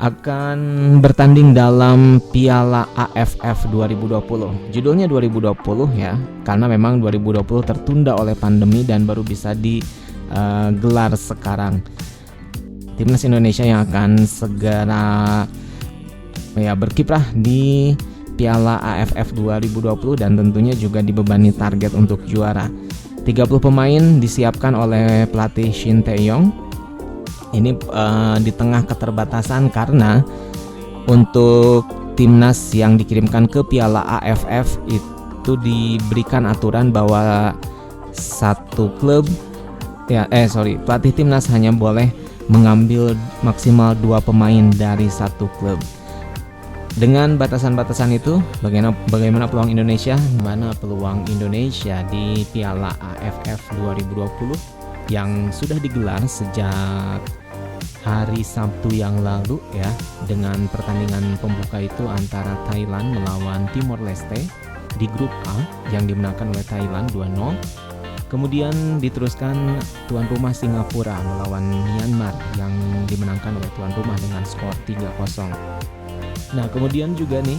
akan bertanding dalam Piala AFF 2020. Judulnya 2020 ya, karena memang 2020 tertunda oleh pandemi dan baru bisa digelar sekarang. Timnas Indonesia yang akan segera berkiprah di Piala AFF 2020 dan tentunya juga dibebani target untuk juara. 30 pemain disiapkan oleh pelatih Shin Tae-yong. Ini di tengah keterbatasan karena untuk timnas yang dikirimkan ke Piala AFF itu diberikan aturan bahwa pelatih timnas hanya boleh mengambil maksimal 2 pemain dari satu klub. Dengan batasan-batasan itu, bagaimana peluang Indonesia? Mana peluang Indonesia di Piala AFF 2020 yang sudah digelar sejak hari Sabtu yang lalu ya, dengan pertandingan pembuka itu antara Thailand melawan Timor Leste di grup A yang dimenangkan oleh Thailand 2-0. Kemudian diteruskan tuan rumah Singapura melawan Myanmar yang dimenangkan oleh tuan rumah dengan skor 3-0. Nah, kemudian juga nih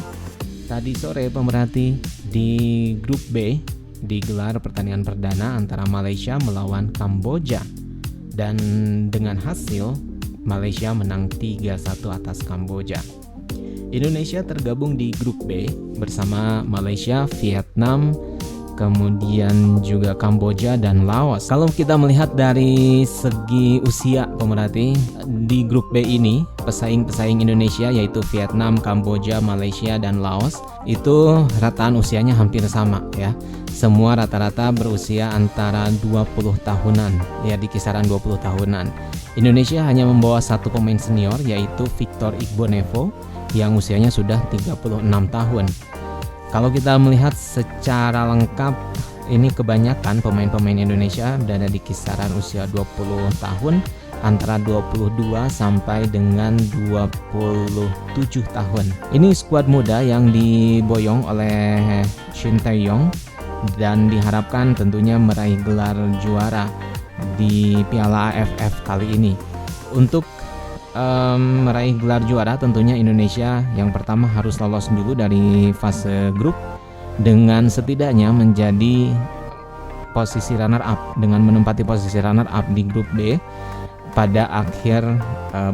tadi sore pemerhati di grup B digelar pertandingan perdana antara Malaysia melawan Kamboja, dan dengan hasil Malaysia menang 3-1 atas Kamboja. Indonesia tergabung di grup B bersama Malaysia, Vietnam, kemudian juga Kamboja dan Laos. Kalau kita melihat dari segi usia pemerhati, di grup B ini pesaing-pesaing Indonesia yaitu Vietnam, Kamboja, Malaysia dan Laos itu rataan usianya hampir sama ya. Semua rata-rata berusia antara 20 tahunan ya, di kisaran 20 tahunan. Indonesia hanya membawa satu pemain senior yaitu Victor Igbonevo yang usianya sudah 36 tahun. Kalau kita melihat secara lengkap, ini kebanyakan pemain-pemain Indonesia berada di kisaran usia 20 tahun, antara 22 sampai dengan 27 tahun. Ini skuad muda yang diboyong oleh Shin Tae-yong dan diharapkan tentunya meraih gelar juara di Piala AFF kali ini. Untuk meraih gelar juara tentunya Indonesia yang pertama harus lolos dulu dari fase grup dengan setidaknya menjadi posisi runner up, dengan menempati posisi runner up di grup B pada akhir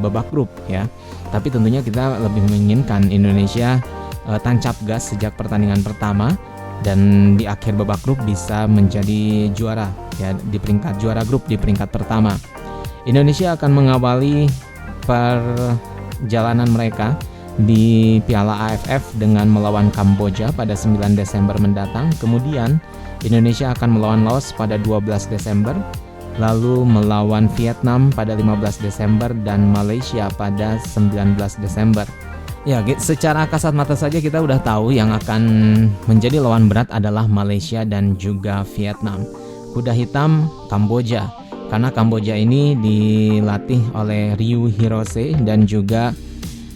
babak grup ya. Tapi tentunya kita lebih menginginkan Indonesia tancap gas sejak pertandingan pertama dan di akhir babak grup bisa menjadi juara ya, di peringkat juara grup di peringkat pertama. Indonesia akan mengawali perjalanan mereka di Piala AFF dengan melawan Kamboja pada 9 Desember mendatang. Kemudian Indonesia akan melawan Laos pada 12 Desember, lalu melawan Vietnam pada 15 Desember dan Malaysia pada 19 Desember. Ya, secara kasat mata saja kita udah tahu yang akan menjadi lawan berat adalah Malaysia dan juga Vietnam. Kuda hitam Kamboja, karena Kamboja ini dilatih oleh Ryu Hirose dan juga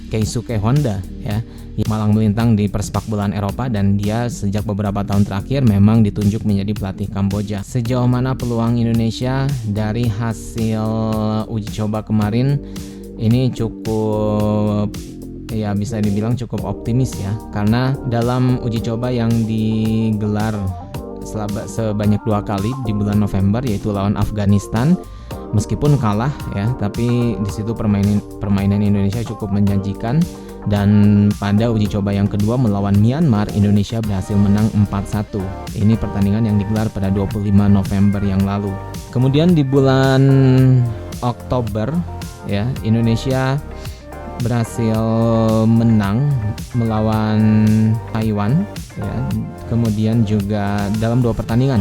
Keisuke Honda ya, yang malang melintang di persepak bolaan Eropa, dan dia sejak beberapa tahun terakhir memang ditunjuk menjadi pelatih Kamboja. Sejauh mana peluang Indonesia dari hasil uji coba kemarin ini cukup ya, bisa dibilang cukup optimis ya, karena dalam uji coba yang digelar sebanyak 2 kali di bulan November yaitu lawan Afghanistan, meskipun kalah ya, tapi di situ permainan Indonesia cukup menjanjikan, dan pada uji coba yang kedua melawan Myanmar Indonesia berhasil menang 4-1. Ini pertandingan yang digelar pada 25 November yang lalu. Kemudian di bulan Oktober ya, Indonesia berhasil menang melawan Taiwan ya. Kemudian juga dalam 2 pertandingan,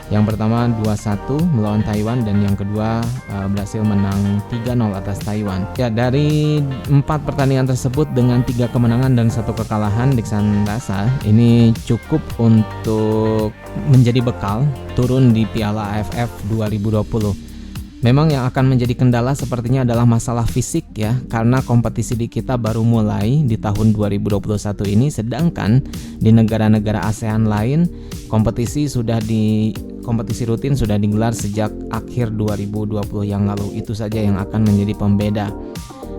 yang pertama 2-1 melawan Taiwan dan yang kedua berhasil menang 3-0 atas Taiwan. Ya, dari 4 pertandingan tersebut dengan 3 kemenangan dan 1 kekalahan, Dixan rasa ini cukup untuk menjadi bekal turun di Piala AFF 2020. Memang yang akan menjadi kendala sepertinya adalah masalah fisik ya, karena kompetisi di kita baru mulai di tahun 2021 ini, sedangkan di negara-negara ASEAN lain kompetisi rutin sudah digelar sejak akhir 2020 yang lalu. Itu saja yang akan menjadi pembeda.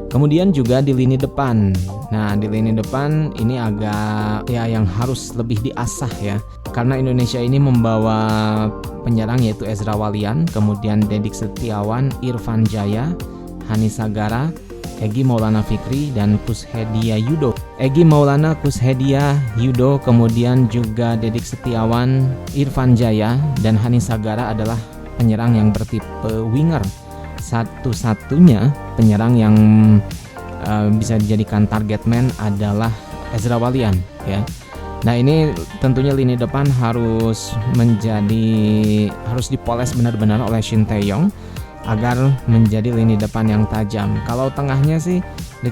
Kemudian juga di lini depan. Nah, di lini depan ini agak ya yang harus lebih diasah ya. Karena Indonesia ini membawa penyerang yaitu Ezra Walian, kemudian Dedik Setiawan, Irfan Jaya, Hani Sagara, Egy Maulana Fikri, dan Kushedia Yudo. Egy Maulana, Kushedia Yudo, kemudian juga Dedik Setiawan, Irfan Jaya, dan Hani Sagara adalah penyerang yang bertipe winger. Satu-satunya penyerang yang bisa dijadikan target man adalah Ezra Walian ya. Nah, ini tentunya lini depan harus dipoles benar-benar oleh Shin Tae-yong agar menjadi lini depan yang tajam. Kalau tengahnya sih Lee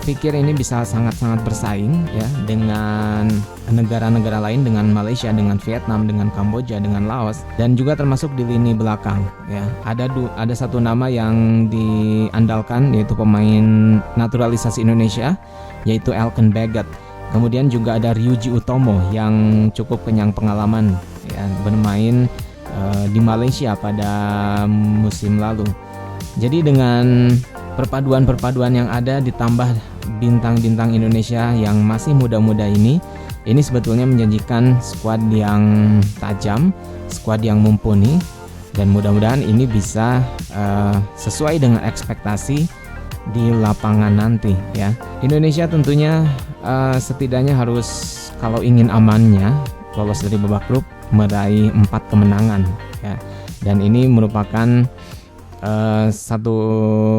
pikir ini bisa sangat-sangat bersaing ya dengan negara-negara lain, dengan Malaysia, dengan Vietnam, dengan Kamboja, dengan Laos, dan juga termasuk di lini belakang ya. Ada satu nama yang diandalkan yaitu pemain naturalisasi Indonesia yaitu Elkan Baggett. Kemudian juga ada Ryuji Utomo yang cukup kenyang pengalaman ya, bermain di Malaysia pada musim lalu. Jadi dengan perpaduan yang ada ditambah bintang-bintang Indonesia yang masih muda-muda ini sebetulnya menjanjikan skuad yang tajam, skuad yang mumpuni, dan mudah-mudahan ini bisa sesuai dengan ekspektasi di lapangan nanti ya. Indonesia tentunya setidaknya harus, kalau ingin amannya lolos dari babak grup, meraih 4 kemenangan ya. Dan ini merupakan satu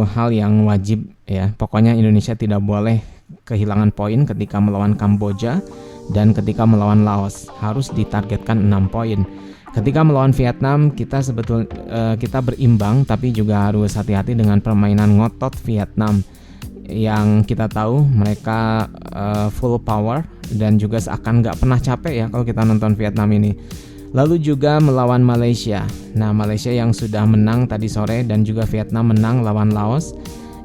hal yang wajib ya. Pokoknya Indonesia tidak boleh kehilangan poin ketika melawan Kamboja dan ketika melawan Laos, harus ditargetkan 6 poin. Ketika melawan Vietnam kita berimbang, tapi juga harus hati-hati dengan permainan ngotot Vietnam yang kita tahu mereka full power dan juga seakan gak pernah capek ya kalau kita nonton Vietnam ini. Lalu juga melawan Malaysia. Nah, Malaysia yang sudah menang tadi sore dan juga Vietnam menang lawan Laos.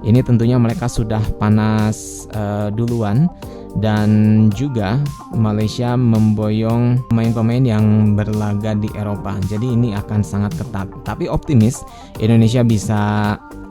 Ini tentunya mereka sudah panas duluan, dan juga Malaysia memboyong pemain-pemain yang berlaga di Eropa. Jadi ini akan sangat ketat. Tapi optimis Indonesia bisa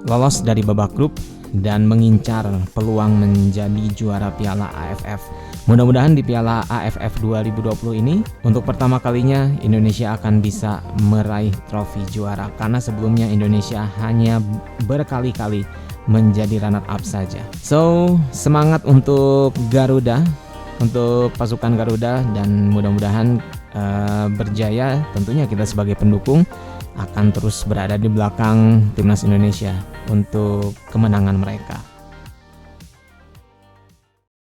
lolos dari babak grup dan mengincar peluang menjadi juara Piala AFF. Mudah-mudahan di Piala AFF 2020 ini untuk pertama kalinya Indonesia akan bisa meraih trofi juara, karena sebelumnya Indonesia hanya berkali-kali menjadi runner up saja. So, semangat untuk Garuda, untuk pasukan Garuda, dan mudah-mudahan berjaya. Tentunya kita sebagai pendukung akan terus berada di belakang timnas Indonesia untuk kemenangan mereka.